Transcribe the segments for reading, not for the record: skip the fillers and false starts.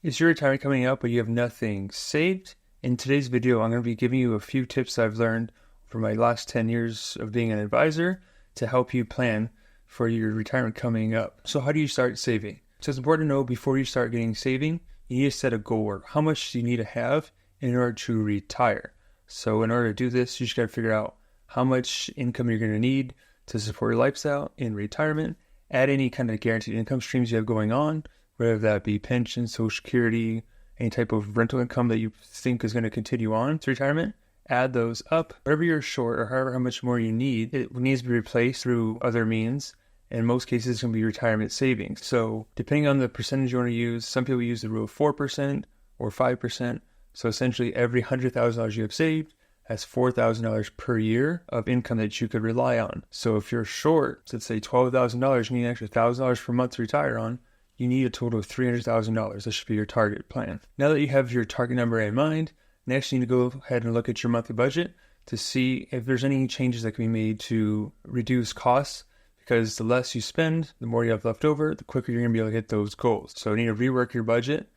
Is your retirement coming up but you have nothing saved? In today's video, I'm going to be giving you a few tips I've learned from my last 10 years of being an advisor to help you plan for your retirement coming up. So how do you start saving? So it's important to know before you start getting saving, you need to set a goal or how much do you need to have in order to retire. So in order to do this, you just got to figure out how much income you're going to need to support your lifestyle in retirement, add any kind of guaranteed income streams you have going on, whether that be pension, Social Security, any type of rental income that you think is going to continue on to retirement, add those up. Whatever you're short or however how much more you need, it needs to be replaced through other means. In most cases, it's going to be retirement savings. So depending on the percentage you want to use, some people use the rule of 4% or 5%. So essentially every $100,000 you have saved, that's $4,000 per year of income that you could rely on. So if you're short, let's say $12,000, you need an extra $1,000 per month to retire on, you need a total of $300,000. That should be your target plan. Now that you have your target number in mind, next you need to go ahead and look at your monthly budget to see if there's any changes that can be made to reduce costs, because the less you spend, the more you have left over, the quicker you're going to be able to hit those goals. So you need to rework your budget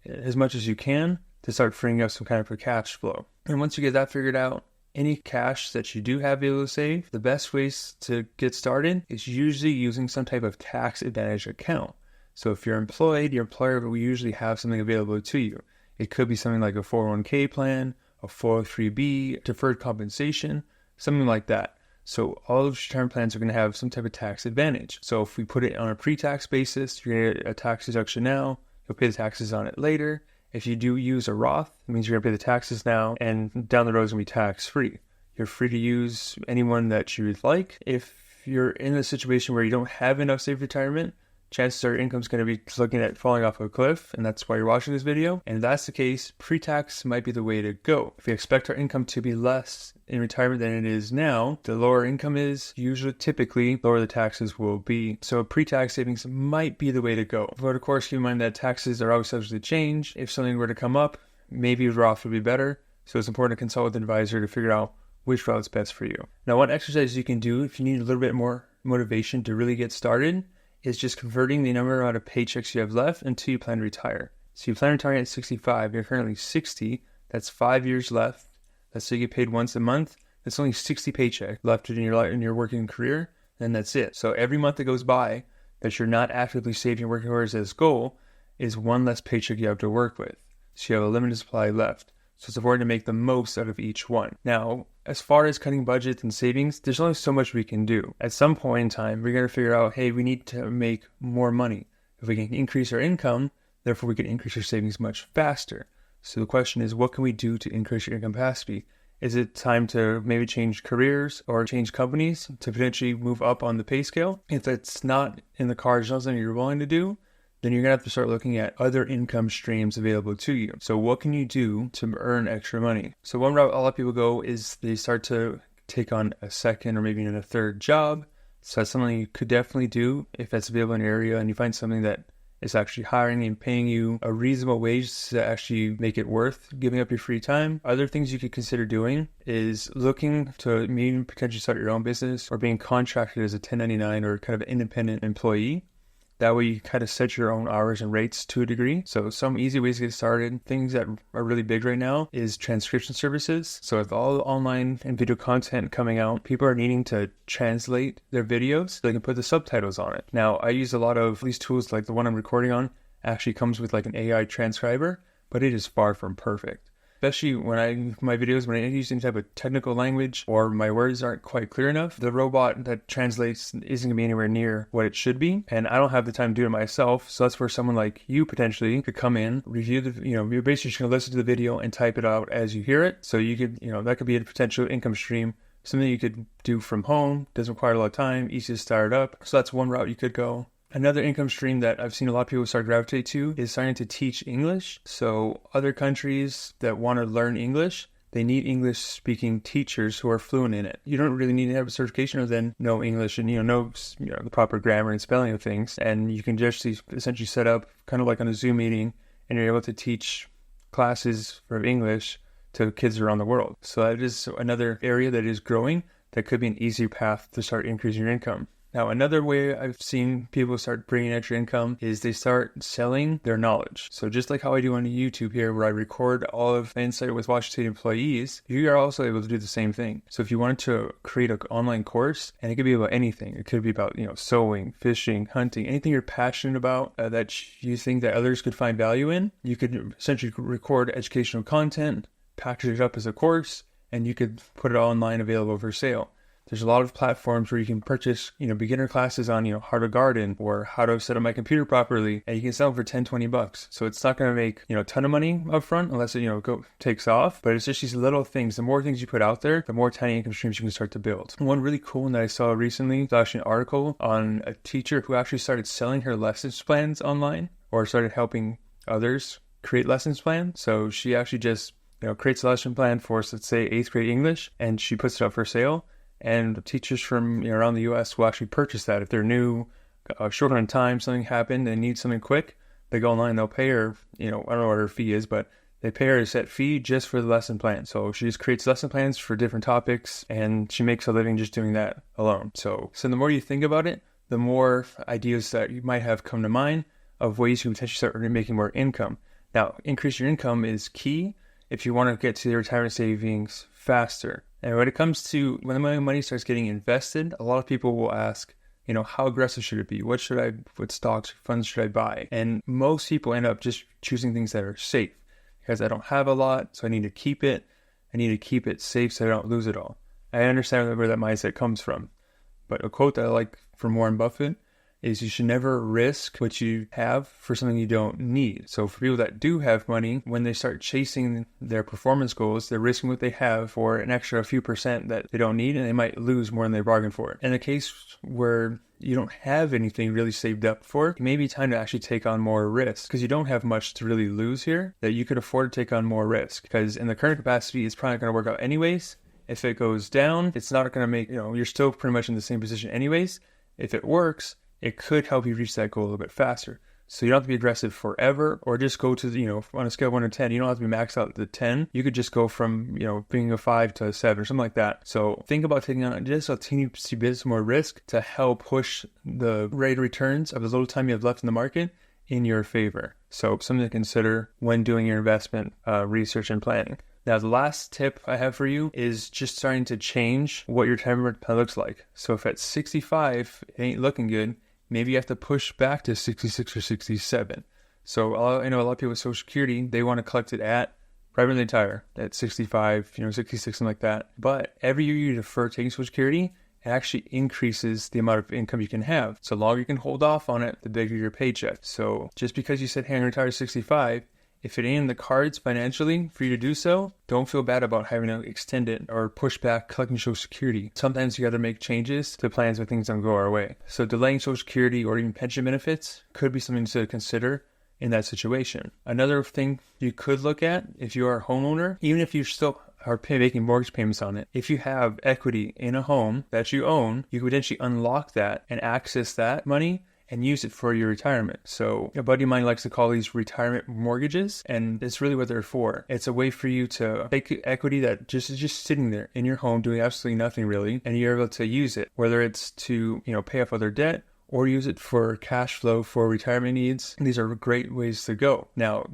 as much as you can to start freeing up some kind of a cash flow. And once you get that figured out, any cash that you do have able to save, the best ways to get started is usually using some type of tax advantage account. So if you're employed, your employer will usually have something available to you. It could be something like a 401k plan, a 403b, deferred compensation, something like that. So all of your term plans are going to have some type of tax advantage. So if we put it on a pre-tax basis, you're going to get a tax deduction now, you'll pay the taxes on it later. If you do use a Roth, it means you're going to pay the taxes now, and down the road is going to be tax-free. You're free to use anyone that you would like. If you're in a situation where you don't have enough saved retirement, chances are your income's going to be looking at falling off a cliff, and that's why you're watching this video. And if that's the case, pre-tax might be the way to go. If we expect our income to be less in retirement than it is now, the lower income is, typically, lower the taxes will be. So pre-tax savings might be the way to go. But of course, keep in mind that taxes are always subject to change. If something were to come up, maybe Roth would be better. So it's important to consult with an advisor to figure out which route is best for you. Now, one exercise you can do if you need a little bit more motivation to really get started is just converting the number amount of paychecks you have left until you plan to retire. So you plan retiring at 65, you're currently 60, that's 5 years left. Let's say you get paid once a month, that's only 60 paychecks left in your working career, and that's it. So every month that goes by that you're not actively saving and working towards this goal is one less paycheck you have to work with. So you have a limited supply left. So it's important to make the most out of each one. Now, as far as cutting budgets and savings, there's only so much we can do. At some point in time, we're going to figure out, hey, we need to make more money. If we can increase our income, therefore we can increase our savings much faster. So the question is, what can we do to increase your income capacity? Is it time to maybe change careers or change companies to potentially move up on the pay scale? If that's not in the cards, not something you're willing to do, then you're going to have to start looking at other income streams available to you. So what can you do to earn extra money? So one route a lot of people go is they start to take on a second or maybe even a third job. So that's something you could definitely do if that's available in your area and you find something that is actually hiring and paying you a reasonable wage to actually make it worth giving up your free time. Other things you could consider doing is looking to maybe potentially start your own business or being contracted as a 1099 or kind of an independent employee. That way you kind of set your own hours and rates to a degree. So some easy ways to get started, things that are really big right now is transcription services. So with all the online and video content coming out, people are needing to translate their videos so they can put the subtitles on it. Now, I use a lot of these tools, like the one I'm recording on actually comes with like an AI transcriber, but it is far from perfect. Especially when I use any type of technical language or my words aren't quite clear enough, the robot that translates isn't going to be anywhere near what it should be. And I don't have the time to do it myself. So that's where someone like you potentially could come in, review you're basically just going to listen to the video and type it out as you hear it. So you could, that could be a potential income stream, something you could do from home, doesn't require a lot of time, easy to start up. So that's one route you could go. Another income stream that I've seen a lot of people start gravitate to is starting to teach English. So other countries that want to learn English, they need English-speaking teachers who are fluent in it. You don't really need to have a certification other than know English and know the proper grammar and spelling of things. And you can just essentially set up kind of like on a Zoom meeting, and you're able to teach classes for English to kids around the world. So that is another area that is growing that could be an easy path to start increasing your income. Now, another way I've seen people start bringing extra income is they start selling their knowledge. So just like how I do on YouTube here, where I record all of the Insight with Washington State employees, you are also able to do the same thing. So if you wanted to create an online course, and it could be about anything, it could be about, sewing, fishing, hunting, anything you're passionate about that you think that others could find value in, you could essentially record educational content, package it up as a course, and you could put it all online available for sale. There's a lot of platforms where you can purchase, beginner classes on, how to garden or how to set up my computer properly, and you can sell them for $10-20. So it's not going to make, a ton of money up front unless it, takes off. But it's just these little things. The more things you put out there, the more tiny income streams you can start to build. One really cool one that I saw recently was actually an article on a teacher who actually started selling her lessons plans online, or started helping others create lessons plans. So she actually just, creates a lesson plan for, let's say, 8th grade English, and she puts it up for sale. And teachers from around the U.S. will actually purchase that. If they're new, short on time, something happened, they need something quick, they go online, they'll pay her, I don't know what her fee is, but they pay her a set fee just for the lesson plan. So she just creates lesson plans for different topics, and she makes a living just doing that alone. So the more you think about it, the more ideas that you might have come to mind of ways you potentially start making more income. Now, increase your income is key if you want to get to your retirement savings faster. And when it comes to when my money starts getting invested, a lot of people will ask, how aggressive should it be? What stocks, funds should I buy? And most people end up just choosing things that are safe, because I don't have a lot, so I need to keep it. I need to keep it safe so I don't lose it all. I understand where that mindset comes from. But a quote that I like from Warren Buffett is, you should never risk what you have for something you don't need. So for people that do have money, when they start chasing their performance goals, they're risking what they have for an extra few percent that they don't need, and they might lose more than they bargained for. In a case where you don't have anything really saved up for, it may be time to actually take on more risk, because you don't have much to really lose here, that you could afford to take on more risk, because in the current capacity, it's probably not going to work out anyways. If it goes down, it's not going to make, you're still pretty much in the same position anyways. If it works, it could help you reach that goal a little bit faster. So you don't have to be aggressive forever, or just go to, on a scale of 1 to 10, you don't have to be maxed out at the 10. You could just go from, being a 5 to a 7 or something like that. So think about taking on just a teeny bit more risk to help push the rate of returns of the little time you have left in the market in your favor. So something to consider when doing your investment research and planning. Now, the last tip I have for you is just starting to change what your retirement plan looks like. So if at 65, it ain't looking good, maybe you have to push back to 66 or 67. So I know a lot of people with Social Security, they want to collect it at right when they retire, at 65, 66, something like that. But every year you defer taking Social Security, it actually increases the amount of income you can have. So the longer you can hold off on it, the bigger your paycheck. So just because you said, hey, I'm going to retire at 65, if it ain't in the cards financially for you to do so, don't feel bad about having to extend it or push back collecting Social Security. Sometimes you got to make changes to plans when things don't go our way. So delaying Social Security or even pension benefits could be something to consider in that situation. Another thing you could look at, if you are a homeowner, even if you still are making mortgage payments on it, if you have equity in a home that you own, you could potentially unlock that and access that money and use it for your retirement. So a buddy of mine likes to call these retirement mortgages, and it's really what they're for. It's a way for you to take equity that is just sitting there in your home doing absolutely nothing really, and you're able to use it, whether it's to, pay off other debt or use it for cash flow for retirement needs. These are great ways to go. Now,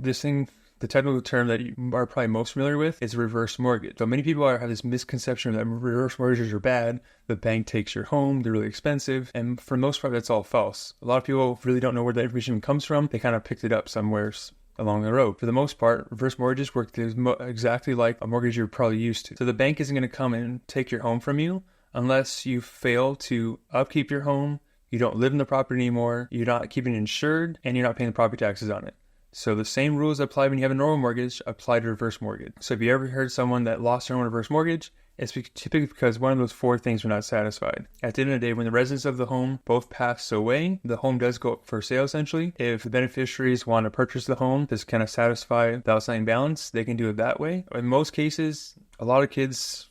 the technical term that you are probably most familiar with is reverse mortgage. So many people have this misconception that reverse mortgages are bad. The bank takes your home, they're really expensive. And for the most part, that's all false. A lot of people really don't know where that information comes from. They kind of picked it up somewhere along the road. For the most part, reverse mortgages work exactly like a mortgage you're probably used to. So the bank isn't going to come and take your home from you unless you fail to upkeep your home, you don't live in the property anymore, you're not keeping it insured, and you're not paying the property taxes on it. So the same rules apply when you have a normal mortgage apply to reverse mortgage. So if you ever heard someone that lost their own reverse mortgage, it's typically because one of those 4 things were not satisfied. At the end of the day, when the residents of the home both pass away, the home does go up for sale essentially. If the beneficiaries want to purchase the home to kind of satisfy the outstanding balance, they can do it that way. In most cases, a lot of kids,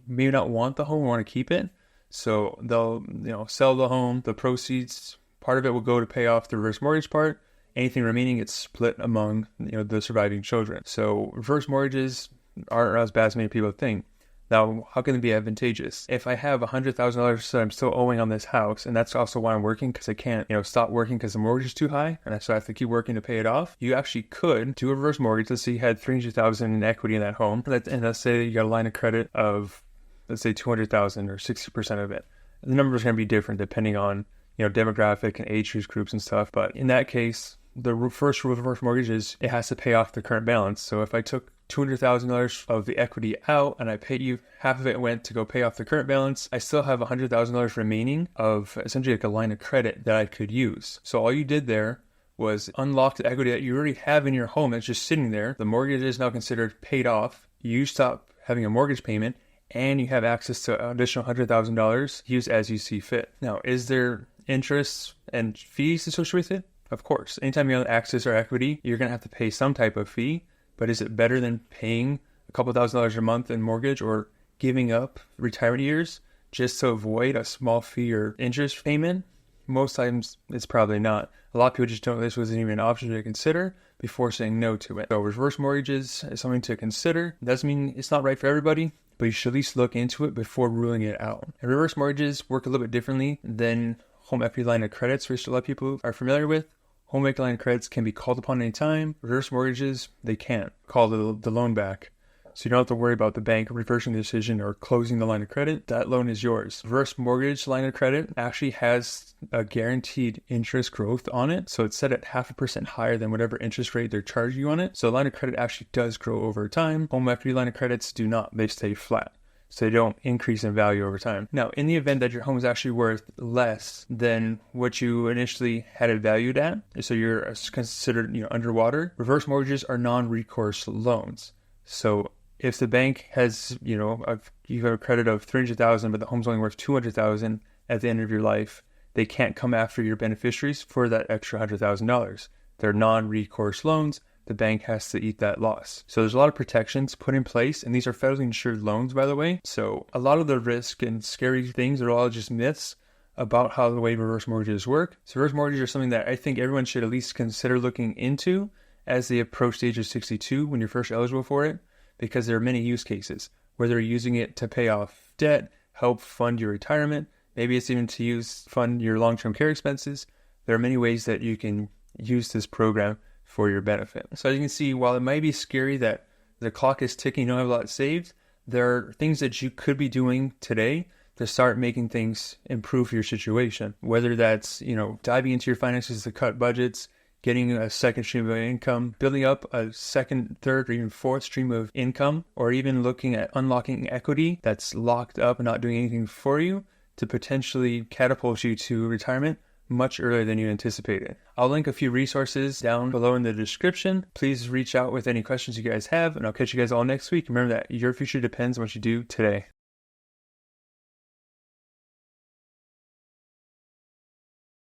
may not want the home, want to keep it. So they'll, sell the home, the proceeds, part of it will go to pay off the reverse mortgage part. Anything remaining gets split among the surviving children. So reverse mortgages aren't as bad as many people think. Now, how can it be advantageous? If I have $100,000 that I'm still owing on this house, and that's also why I'm working, because I can't, stop working because the mortgage is too high, and so I have to keep working to pay it off. You actually could do a reverse mortgage. Let's say you had $300,000 in equity in that home, and let's say you got a line of credit of, let's say, $200,000 or 60% of it. The numbers are going to be different depending on, demographic and age groups and stuff. But in that case, the first rule of reverse mortgage is it has to pay off the current balance. So if I took $200,000 of the equity out and I paid you, half of it went to go pay off the current balance, I still have $100,000 remaining of essentially like a line of credit that I could use. So all you did there was unlock the equity that you already have in your home that's just sitting there. The mortgage is now considered paid off. You stop having a mortgage payment and you have access to an additional $100,000 used as you see fit. Now, is there interest and fees associated with it? Of course. Anytime you have access or equity, you're going to have to pay some type of fee. But is it better than paying a couple $1,000s a month in mortgage or giving up retirement years just to avoid a small fee or interest payment? Most times it's probably not. A lot of people just don't know this wasn't even an option to consider before saying no to it. So reverse mortgages is something to consider. It doesn't mean it's not right for everybody, but you should at least look into it before ruling it out. And reverse mortgages work a little bit differently than home equity line of credits, which a lot of people are familiar with. Home equity line of credits can be called upon any time. Reverse mortgages, they can't call the loan back. So you don't have to worry about the bank reversing the decision or closing the line of credit. That loan is yours. Reverse mortgage line of credit actually has a guaranteed interest growth on it. So it's set at 0.5% higher than whatever interest rate they're charging you on it. So the line of credit actually does grow over time. Home equity line of credits do not. They stay flat. So they don't increase in value over time. Now, in the event that your home is actually worth less than what you initially had it valued at, so you're considered underwater, reverse mortgages are non-recourse loans. So if the bank has, you have a credit of $300,000, but the home's only worth $200,000 at the end of your life, they can't come after your beneficiaries for that extra $100,000. They're non-recourse loans. The bank has to eat that loss. So there's a lot of protections put in place, and these are federally insured loans, by the way. So a lot of the risk and scary things are all just myths about how the way reverse mortgages work. So reverse mortgages are something that I think everyone should at least consider looking into as they approach the age of 62 when you're first eligible for it, because there are many use cases, whether you're using it to pay off debt, help fund your retirement, maybe it's even to fund your long-term care expenses. There are many ways that you can use this program for your benefit. So as you can see, while it might be scary that the clock is ticking, you don't have a lot saved, there are things that you could be doing today to start making things improve your situation. Whether that's, diving into your finances to cut budgets, getting a second stream of income, building up a second, third, or even fourth stream of income, or even looking at unlocking equity that's locked up and not doing anything for you to potentially catapult you to retirement much earlier than you anticipated. I'll link a few resources down below in the description. Please reach out with any questions you guys have, and I'll catch you guys all next week. Remember that your future depends on what you do today.